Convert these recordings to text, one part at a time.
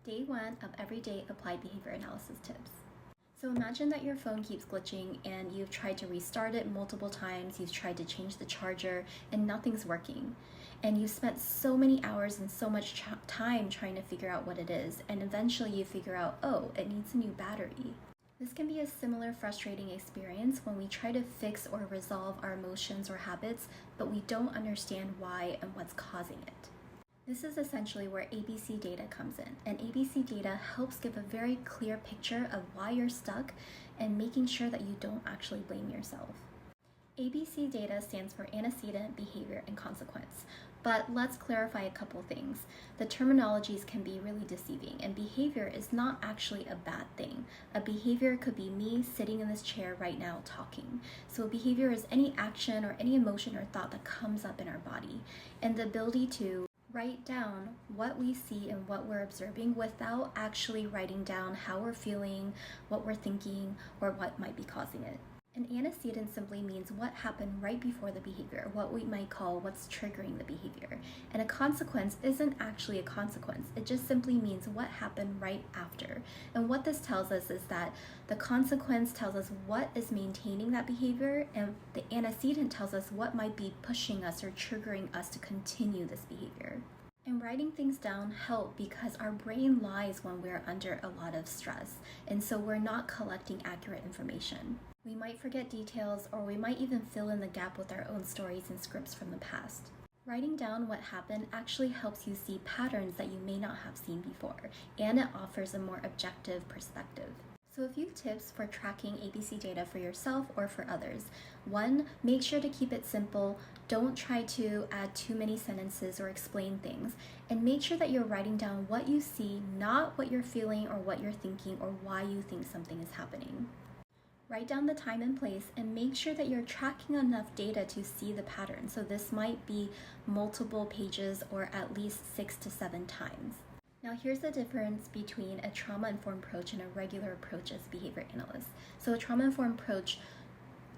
Day 1 of Everyday Applied Behavior Analysis Tips. So imagine that your phone keeps glitching and you've tried to restart it multiple times, you've tried to change the charger, and nothing's working. And you've spent so many hours and so much time trying to figure out what it is, and eventually you figure out, oh, it needs a new battery. This can be a similar frustrating experience when we try to fix or resolve our emotions or habits, but we don't understand why and what's causing it. This is essentially where ABC data comes in, and ABC data helps give a very clear picture of why you're stuck and making sure that you don't actually blame yourself. ABC data stands for antecedent, behavior, and consequence. But let's clarify a couple things. The terminologies can be really deceiving, and behavior is not actually a bad thing. A behavior could be me sitting in this chair right now talking. So a behavior is any action or any emotion or thought that comes up in our body, and the ability to write down what we see and what we're observing without actually writing down how we're feeling, what we're thinking, or what might be causing it. An antecedent simply means what happened right before the behavior, what we might call what's triggering the behavior. And a consequence isn't actually a consequence. It just simply means what happened right after. And what this tells us is that the consequence tells us what is maintaining that behavior, and the antecedent tells us what might be pushing us or triggering us to continue this behavior. And writing things down help because our brain lies when we're under a lot of stress, and so we're not collecting accurate information. We might forget details, or we might even fill in the gap with our own stories and scripts from the past. Writing down what happened actually helps you see patterns that you may not have seen before, and it offers a more objective perspective. So a few tips for tracking ABC data for yourself or for others. 1, make sure to keep it simple. Don't try to add too many sentences or explain things. And make sure that you're writing down what you see, not what you're feeling or what you're thinking or why you think something is happening. Write down the time and place and make sure that you're tracking enough data to see the pattern. So this might be multiple pages or at least 6 to 7 times. Now here's the difference between a trauma-informed approach and a regular approach as a behavior analyst. So a trauma-informed approach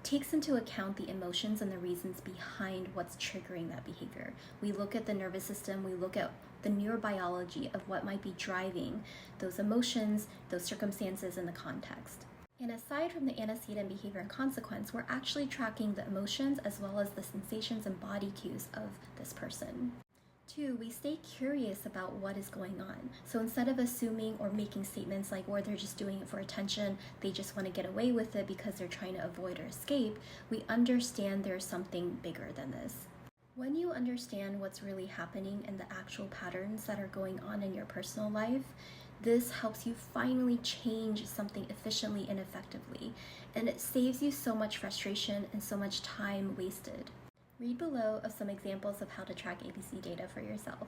takes into account the emotions and the reasons behind what's triggering that behavior. We look at the nervous system, we look at the neurobiology of what might be driving those emotions, those circumstances, and the context. And aside from the antecedent, behavior, and consequence, we're actually tracking the emotions as well as the sensations and body cues of this person. 2, we stay curious about what is going on. So instead of assuming or making statements like, or they're just doing it for attention, they just want to get away with it because they're trying to avoid or escape, we understand there's something bigger than this. When you understand what's really happening and the actual patterns that are going on in your personal life, this helps you finally change something efficiently and effectively, and it saves you so much frustration and so much time wasted. Read below of some examples of how to track ABC data for yourself.